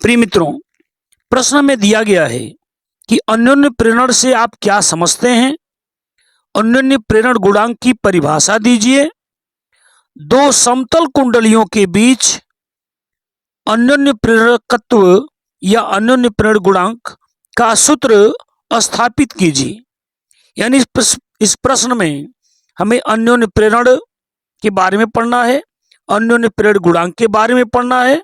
प्रिय मित्रों, प्रश्न में दिया गया है कि अन्योन्य प्रेरण से आप क्या समझते हैं। अन्योन्य प्रेरण गुणांक की परिभाषा दीजिए। दो समतल कुंडलियों के बीच अन्योन्य प्रेरकत्व या अन्योन्य प्रेरण गुणांक का सूत्र स्थापित कीजिए। यानी इस प्रश्न में हमें अन्योन्य प्रेरण के बारे में पढ़ना है, अन्योन्य प्रेरण गुणांक के बारे में पढ़ना है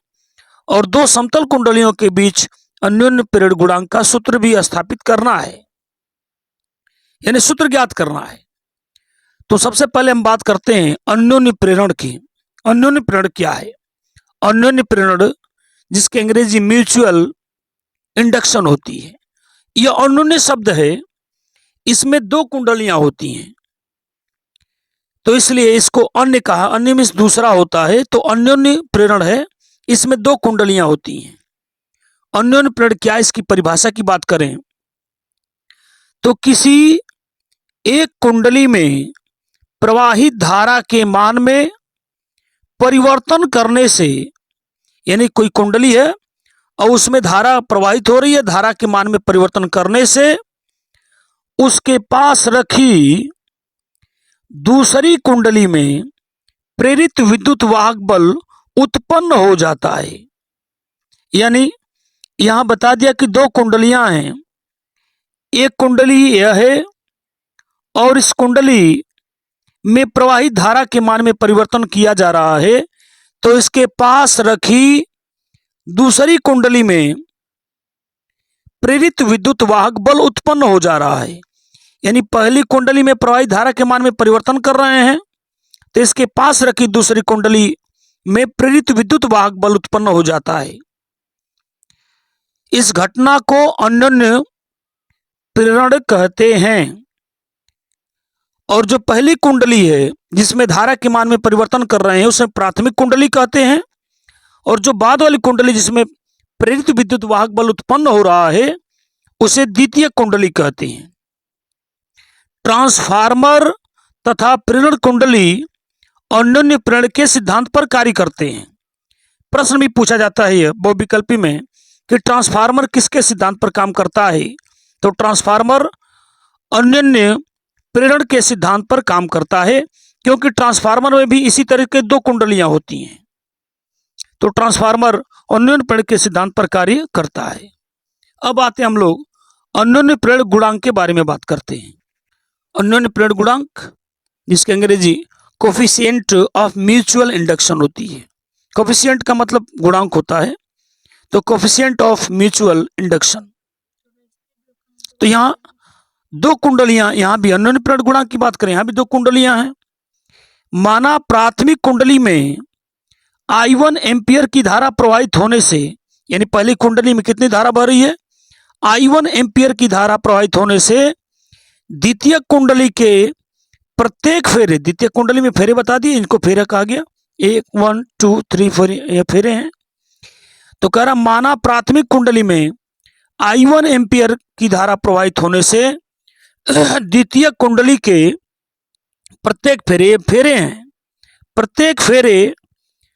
और दो समतल कुंडलियों के बीच अन्योन्य प्रेरण गुणांक का सूत्र भी स्थापित करना है, यानी सूत्र ज्ञात करना है। तो सबसे पहले हम बात करते हैं अन्योन्य प्रेरण की। अन्योन्य प्रेरण क्या है? अन्योन्य प्रेरण, जिसके अंग्रेजी म्यूचुअल इंडक्शन होती है, यह अन्योन्य शब्द है। इसमें दो कुंडलियां होती हैं, तो इसलिए इसको अन्य कहा। अन्य में दूसरा होता है, तो अन्योन्य प्रेरण है। इसमें दो कुंडलियां होती हैं। अन्योन्य प्रेरण क्या है, इसकी परिभाषा की बात करें तो किसी एक कुंडली में प्रवाहित धारा के मान में परिवर्तन करने से, यानी कोई कुंडली है और उसमें धारा प्रवाहित हो रही है, धारा के मान में परिवर्तन करने से उसके पास रखी दूसरी कुंडली में प्रेरित विद्युत वाहक बल उत्पन्न हो जाता है। यानी यहां बता दिया कि दो कुंडलियां हैं। एक कुंडली यह है और इस कुंडली में प्रवाहित धारा के मान में परिवर्तन किया जा रहा है, तो इसके पास रखी दूसरी कुंडली में प्रेरित विद्युत वाहक बल उत्पन्न हो जा रहा है। यानी पहली कुंडली में प्रवाहित धारा के मान में परिवर्तन कर रहे हैं, तो इसके पास रखी दूसरी कुंडली में प्रेरित विद्युत वाहक बल उत्पन्न हो जाता है। इस घटना को अन्योन्य प्रेरण कहते हैं। और जो पहली कुंडली है जिसमें धारा के मान में परिवर्तन कर रहे हैं, उसे प्राथमिक कुंडली कहते हैं। और जो बाद वाली कुंडली जिसमें प्रेरित विद्युत वाहक बल उत्पन्न हो रहा है, उसे द्वितीय कुंडली कहते हैं। ट्रांसफार्मर तथा प्रेरण कुंडली अन्योन्य प्रेरण के सिद्धांत पर कार्य करते हैं। प्रश्न भी पूछा जाता है बहुविकल्पी में कि ट्रांसफार्मर किसके सिद्धांत पर काम करता है, तो ट्रांसफार्मर अन्योन्य प्रेरण के सिद्धांत पर काम करता है, क्योंकि ट्रांसफार्मर में भी इसी तरह के दो कुंडलियां होती हैं। तो ट्रांसफार्मर अन्योन्य प्रेरण के सिद्धांत पर कार्य करता है। अब आते हम लोग अन्योन्य प्रेरण गुणांक के बारे में बात करते हैं। अन्योन्य प्रेरण गुणांक, जिसके अंग्रेजी कोफिशिएंट ऑफ म्यूचुअल इंडक्शन होती है। कोफिशिएंट का मतलब गुणांक होता है, तो कोफिशिएंट ऑफ म्यूचुअल इंडक्शन। तो यहाँ दो कुंडलियां, यहां भी अन्योन्य प्रेरण गुणांक की बात करें, यहां भी दो कुंडलियां हैं। माना प्राथमिक कुंडली में I1 एम्पियर की धारा प्रवाहित होने से, यानी पहली कुंडली में कितनी धारा बह रही है, I1 एम्पियर की धारा प्रवाहित होने से द्वितीय कुंडली के प्रत्येक फेरे, द्वितीय कुंडली में फेरे बता दिए, इनको फेरे कहा गया, 1 2 3 4 ये फेरे हैं। तो कह रहा माना प्राथमिक कुंडली में I1 एम्पियर की धारा प्रवाहित होने से द्वितीय कुंडली के प्रत्येक फेरे हैं। प्रत्येक फेरे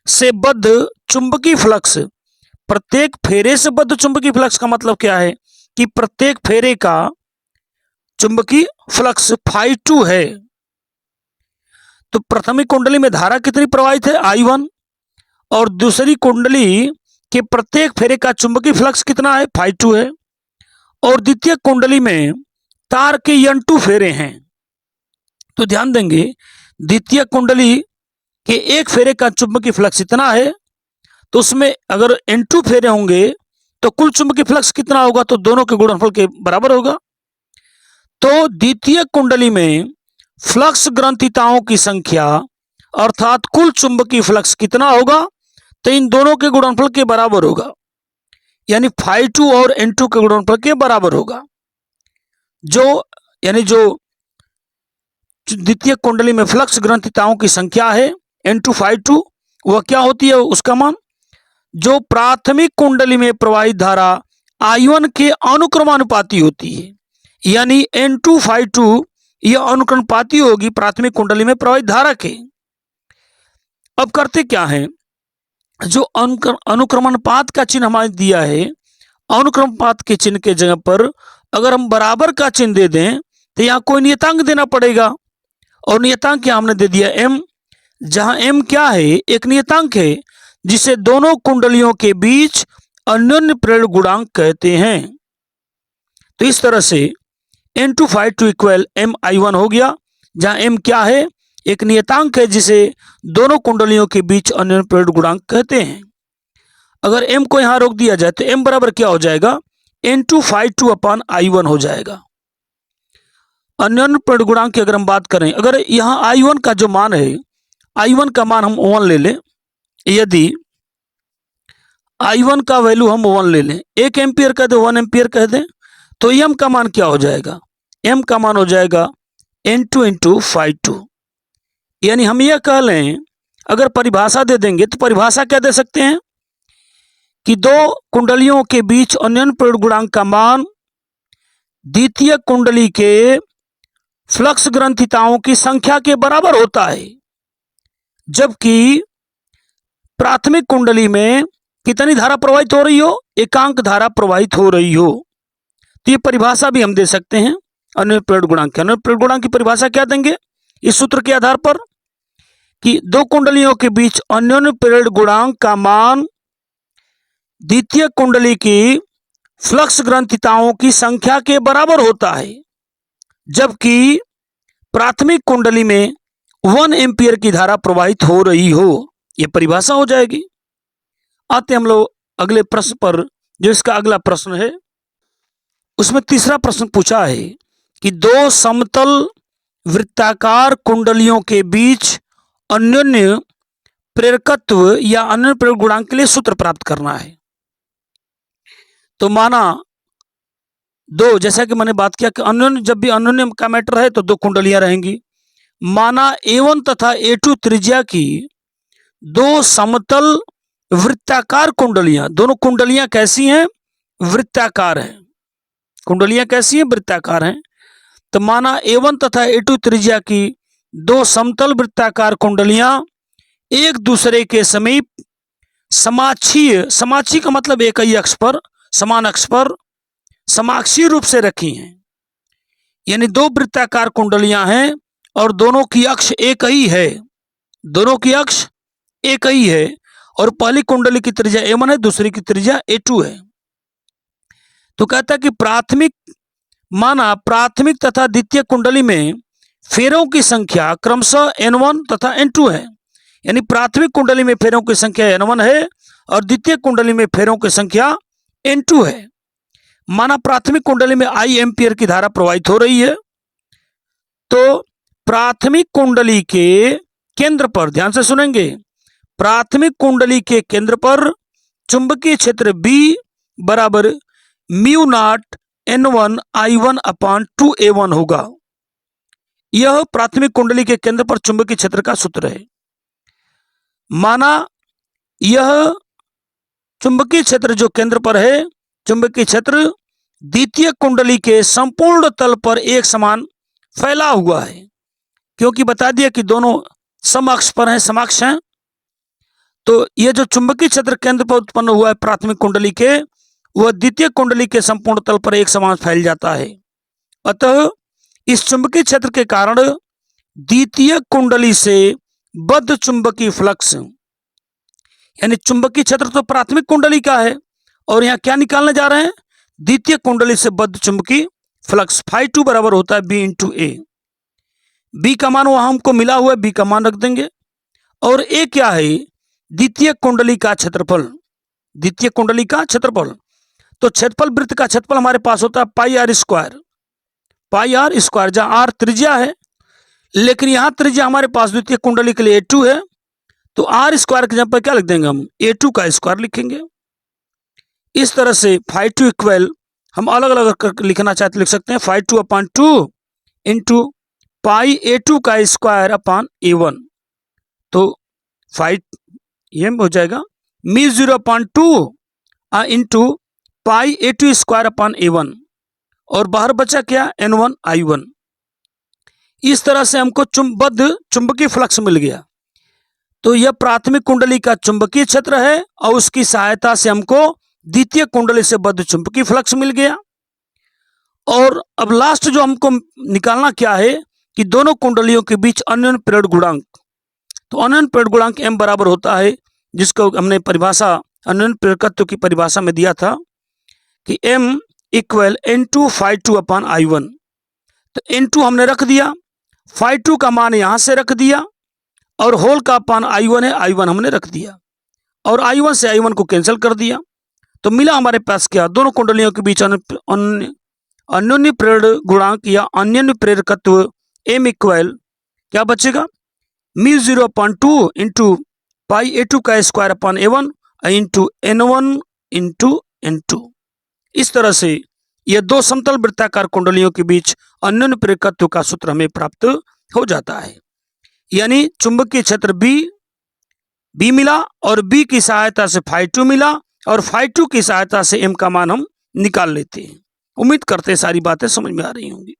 से बद्ध चुंबकीय फ्लक्स, प्रत्येक फेरे से बद्ध चुंबकीय फ्लक्स का मतलब क्या है कि प्रत्येक फेरे का चुंबकीय फ्लक्स φ2 है। तो प्राथमिक कुंडली में धारा कितनी प्रवाहित है, I1, और दूसरी कुंडली के प्रत्येक फेरे का चुंबकीय फ्लक्स कितना है, φ2 है। और द्वितीय कुंडली में तार के N2 फेरे हैं। तो ध्यान देंगे, द्वितीय कुंडली के एक फेरे का चुंबकीय फ्लक्स इतना है, तो उसमें अगर N2 फेरे होंगे तो कुल चुंबकीय फ्लक्स कितना होगा, तो दोनों के गुणनफल के बराबर होगा। तो द्वितीय कुंडली में फ्लक्स ग्रंथिताओं की संख्या अर्थात कुल चुंबकीय फ्लक्स कितना होगा, तो इन दोनों के गुणनफल के बराबर होगा, यानी φ2 और N2 के गुणनफल के बराबर होगा। यानी जो द्वितीय कुंडली में फ्लक्स ग्रंथिताओं की संख्या है N2 φ2, वह क्या होती है, उसका मान जो प्राथमिक कुंडली में प्रवाहित धारा I1 के अनुक्रमानुपाती होती है, यानी N2 φ2 यह अनुक्रमानुपाती होगी प्राथमिक कुंडली में प्रवाहित धारा के। अब करते क्या है, जो अनुक्रमणपात का चिन्ह हमारे दिया है, अनुक्रमपात के चिन्ह के जगह पर अगर हम बराबर का चिन्ह दे दें तो यहाँ कोई नियतांक देना पड़ेगा, और नियतांक यहाँ हमने दे दिया m, जहां m क्या है, एक नियतांक है जिसे दोनों कुंडलियों के बीच अन्योन्य प्रेरण गुणांक कहते हैं। तो इस तरह से N2 इक्वल MI1 हो गया, जहां m क्या है, एक नियतांक है जिसे दोनों कुंडलियों के बीच अन्योन्य प्रेरण गुणांक कहते हैं। अगर m को यहां रोक दिया जाए तो m बराबर क्या हो जाएगा, N2 अपॉन I1 हो जाएगा। अन्योन्य प्रेरण गुणांक की अगर हम बात करें, अगर यहाँ I1 का जो मान है, I1 का मान हम 1 ले लें, यदि I1 का वैल्यू हम 1 ले लें, 1 एम्पियर कह दें, 1 एम्पियर कह दें, तो m का मान क्या हो जाएगा, m का मान हो जाएगा N2 इंटू 5 यानी हम यह कह लें, अगर परिभाषा दे देंगे तो परिभाषा क्या दे सकते हैं कि दो कुंडलियों के बीच अन्योन्य प्रेरण गुणांक का मान द्वितीय कुंडली के फ्लक्स ग्रंथिताओं की संख्या के बराबर होता है, जबकि प्राथमिक कुंडली में कितनी धारा प्रवाहित हो रही हो, एकांक धारा प्रवाहित हो रही हो। तो ये परिभाषा भी हम दे सकते हैं अन्योन्य प्रेरण गुणांक। अन्योन्य प्रेरण गुणांक की परिभाषा क्या देंगे इस सूत्र के आधार पर कि दो कुंडलियों के बीच अन्योन्य प्रेरण गुणांक का मान द्वितीय कुंडली की फ्लक्स ग्रंथिताओं की संख्या के बराबर होता है, जबकि प्राथमिक कुंडली में 1 एम्पियर की धारा प्रवाहित हो रही हो। यह परिभाषा हो जाएगी। आते हम लोग अगले प्रश्न पर, जो इसका अगला प्रश्न है, उसमें तीसरा प्रश्न पूछा है कि दो समतल वृत्ताकार कुंडलियों के बीच अन्योन्य प्रेरकत्व या अन्योन्य प्रेरक गुणांक के लिए सूत्र प्राप्त करना है। तो माना दो, जैसा कि मैंने बात किया कि अन्योन्य, जब भी अन्योन्य का मैटर है तो दो कुंडलियां रहेंगी। माना A1 तथा A2 त्रिज्या की दो समतल वृत्ताकार कुंडलियां, दोनों कुंडलियां कैसी हैं, वृत्ताकार हैं। कुंडलियां कैसी हैं, वृत्ताकार हैं। तो माना A1 तथा A2 त्रिज्या की दो समतल वृत्ताकार कुंडलियां एक दूसरे के समीप समाक्षीय, समाक्षीय का मतलब एक ही अक्ष पर, समान अक्ष पर समाक्षीय रूप से रखी हैं। यानी दो वृत्ताकार कुंडलियां हैं और दोनों की अक्ष एक ही है, दोनों की अक्ष एक ही है, और पहली कुंडली की त्रिज्या A1 है, दूसरी की त्रिज्या A2 है। तो कहता है कि प्राथमिक, माना प्राथमिक तथा द्वितीय कुंडली में फेरों की संख्या क्रमशः N1 तथा N2 है। यानी प्राथमिक कुंडली में फेरों की संख्या N1 है और द्वितीय कुंडली में फेरों की संख्या N2 है। माना प्राथमिक कुंडली में I एम्पियर की धारा प्रवाहित हो रही है, तो प्राथमिक कुंडली के केंद्र पर, ध्यान से सुनेंगे, प्राथमिक कुंडली के केंद्र पर चुंबकीय क्षेत्र B बराबर mu naught N1 I1 upon 2A1 होगा। यह प्राथमिक कुंडली के केंद्र पर चुंबकीय क्षेत्र का सूत्र है। माना यह चुंबकीय क्षेत्र जो केंद्र पर है, चुंबकीय क्षेत्र द्वितीय कुंडली के संपूर्ण तल पर एक समान फैला हुआ है, क्योंकि बता दिया कि दोनों समअक्ष पर हैं, समअक्ष हैं। तो यह जो चुंबकीय क्षेत्र केंद्र पर उत्पन्न हुआ है प्राथमिक कुंडली के, वह द्वितीय कुंडली के संपूर्ण तल पर एक समान फैल जाता है। अतः इस चुंबकीय क्षेत्र के कारण द्वितीय कुंडली से बद्ध चुंबकीय फ्लक्स, यानी चुंबकीय क्षेत्र तो प्राथमिक कुंडली का है और यहां क्या निकालने जा रहे हैं, द्वितीय कुंडली से बद्ध चुंबकीय फ्लक्स Φ2 बराबर होता है B इंटू ए। बी का मान वहां हमको मिला हुआ है, बी का मान रख देंगे। और ए क्या है, द्वितीय कुंडली का क्षेत्रफल, द्वितीय कुंडली का क्षेत्रफल। तो क्षेत्रफल, वृत्त का क्षेत्रफल हमारे पास होता है pi R square, pi R square, जहां आर त्रिज्या है, लेकिन यहां त्रिज्या हमारे पास द्वितीय कुंडली के लिए A2 है, तो आर स्क्वायर के जगह पर क्या लिख देंगे हम, A2 का स्क्वायर लिखेंगे। इस तरह से Φ2 इक्वल हम अलग अलग लिखना चाहते लिख सकते हैं, Φ2 अपॉन 2 इंटू पाई A2 का स्क्वायर अपॉन A1। तो ये हो जाएगा μ0 upon 2 into pi A2 square upon A1, और बाहर बचा क्या, N1 I1। इस तरह से हमको बद्ध चुंबकीय फ्लक्स मिल गया। तो यह प्राथमिक कुंडली का चुंबकीय क्षेत्र है और उसकी सहायता से हमको द्वितीय कुंडली से बद्ध चुंबकीय फ्लक्स मिल गया। और अब लास्ट जो हमको निकालना क्या है कि दोनों कुंडलियों के बीच अन्योन्य प्रेरण गुणांक। तो अन्योन्य प्रेरण गुणांक m बराबर होता है, जिसको हमने परिभाषा अन्योन्य प्रेरकत्व की परिभाषा में दिया था कि m equal N2 φ2 upon I1। तो N2 हमने रख दिया, φ2 का मान यहां से रख दिया और होल का अपान I1 है, I1 हमने रख दिया और I1 से I1 को कैंसिल कर दिया। तो मिला हमारे पास क्या, दोनों कुंडलियों के बीच अन्योन्य प्रेरण गुणांक या अन्योन्य प्रेरकत्व m इक्वल क्या बचेगा, μ0/2 इंटू पाई A2 का square upon A1 into N1 into N2। इस तरह से यह दो समतल वृत्ताकार कुंडलियों के बीच अन्योन्य प्रेरकत्व का सूत्र हमें प्राप्त हो जाता है। यानी चुंबकीय क्षेत्र B मिला और B की सहायता से φ2 मिला और φ2 की सहायता से m का मान हम निकाल लेते हैं। उम्मीद करते हैं सारी बातें समझ में आ रही होंगी।